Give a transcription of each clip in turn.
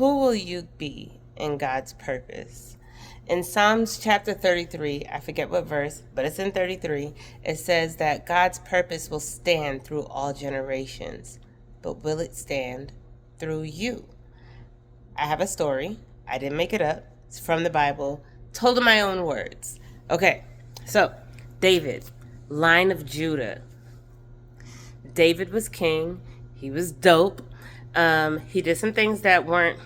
Who will you be in God's purpose? In Psalms chapter 33, I forget what verse, but it's in 33, it says that God's purpose will stand through all generations. But will it stand through you? I have a story. I didn't make it up. It's from the Bible, told in my own words. Okay, so David, line of Judah. David was king. He was dope. He did some things that weren't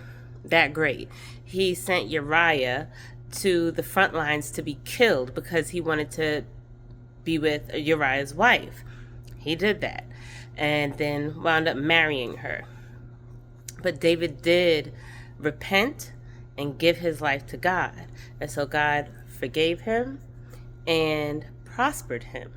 that great. He sent Uriah to the front lines to be killed because he wanted to be with Uriah's wife. He did that and then wound up marrying her. But David did repent and give his life to God. And so God forgave him and prospered him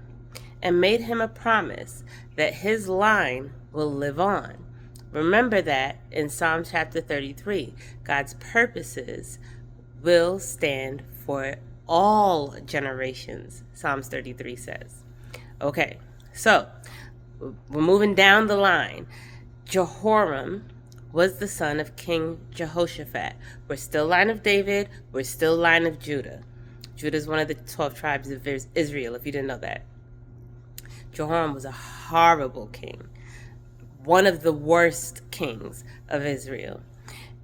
and made him a promise that his line will live on. Remember that in Psalm chapter 33, God's purposes will stand for all generations, Psalms 33 says. Okay, so we're moving down the line. Jehoram was the son of King Jehoshaphat. We're still line of David. We're still line of Judah. Judah is one of the 12 tribes of Israel, if you didn't know that. Jehoram was a horrible king, one of the worst kings of Israel.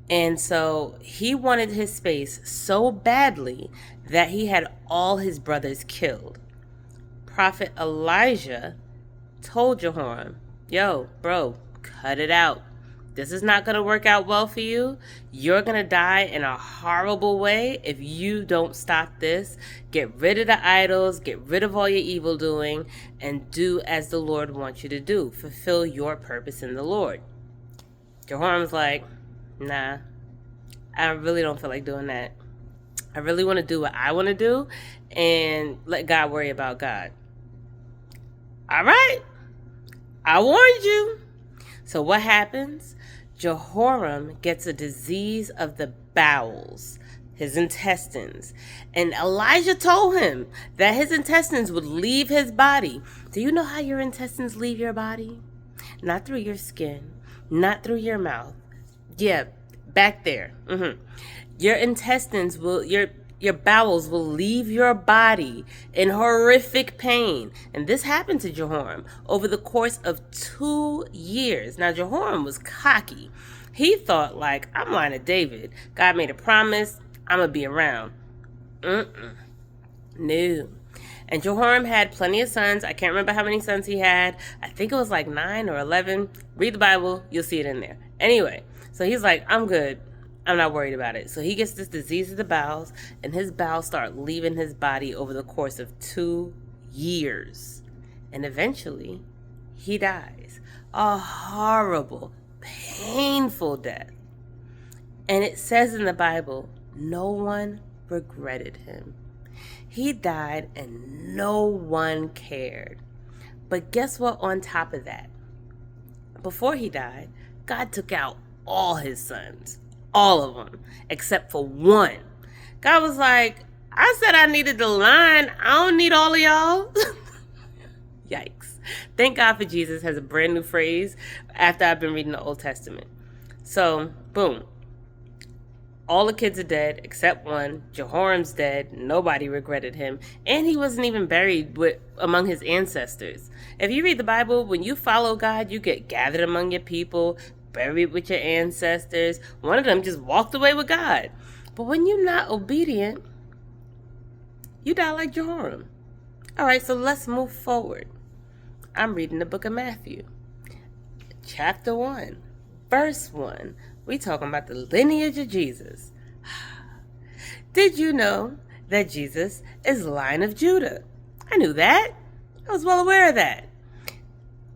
And so he wanted his space so badly that he had all his brothers killed. Prophet Elijah told Jehoram, yo, bro, cut it out. This is not going to work out well for you. You're going to die in a horrible way if you don't stop this. Get rid of the idols, get rid of all your evil doing, and do as the Lord wants you to do. Fulfill your purpose in the Lord. Jehoram's like, nah, I really don't feel like doing that. I really want to do what I want to do and let God worry about God. All right, I warned you. So what happens? Jehoram gets a disease of the bowels, his intestines. And Elijah told him that his intestines would leave his body. Do you know how your intestines leave your body? Not through your skin, not through your mouth. Yeah, back there. Your intestines will, your bowels will leave your body in horrific pain. And this happened to Jehoram over the course of 2 years. Now, Jehoram was cocky. He thought, like, I'm line of David. God made a promise. I'm going to be around. No. And Jehoram had plenty of sons. I can't remember how many sons he had. I think it was like 9 or 11. Read the Bible. You'll see it in there. Anyway, so he's like, I'm good. I'm not worried about it. So he gets this disease of the bowels, and his bowels start leaving his body over the course of 2 years. And eventually, he dies. A horrible, painful death. And it says in the Bible, no one regretted him. He died and no one cared. But guess what on top of that? Before he died, God took out all his sons. All of them, except for one. God was like, I said I needed the line. I don't need all of y'all. Yikes. Thank God for Jesus has a brand new phrase after I've been reading the Old Testament. So, boom. All the kids are dead except one. Jehoram's dead. Nobody regretted him. And he wasn't even buried among his ancestors. If you read the Bible, when you follow God, you get gathered among your people, buried with your ancestors. One of them just walked away with God. But when you're not obedient, you die like Jehoram. All right, so let's move forward. I'm reading the book of Matthew, chapter 1, verse 1. We talking about the lineage of Jesus. Did you know that Jesus is line of Judah? I knew that. I was well aware of that.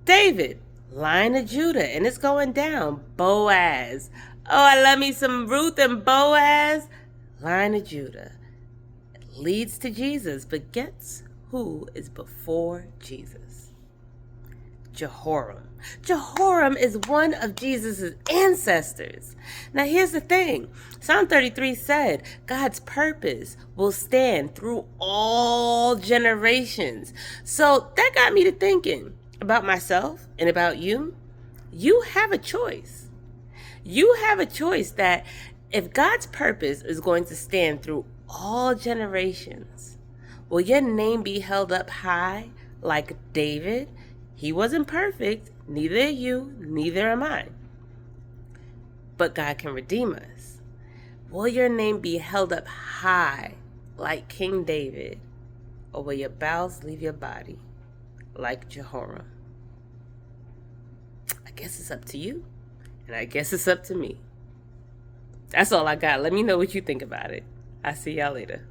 David, line of Judah, and it's going down. Boaz. Oh, I love me some Ruth and Boaz. Line of Judah. It leads to Jesus, but guess who is before Jesus? Jehoram. Jehoram is one of Jesus' ancestors. Now here's the thing. Psalm 33 said God's purpose will stand through all generations. So that got me to thinking about myself and about you. You have a choice. You have a choice that if God's purpose is going to stand through all generations, will your name be held up high like David? He wasn't perfect, neither are you, neither am I. But God can redeem us. Will your name be held up high like King David? Or will your bowels leave your body like Jehoram? I guess it's up to you. And I guess it's up to me. That's all I got. Let me know what you think about it. I'll see y'all later.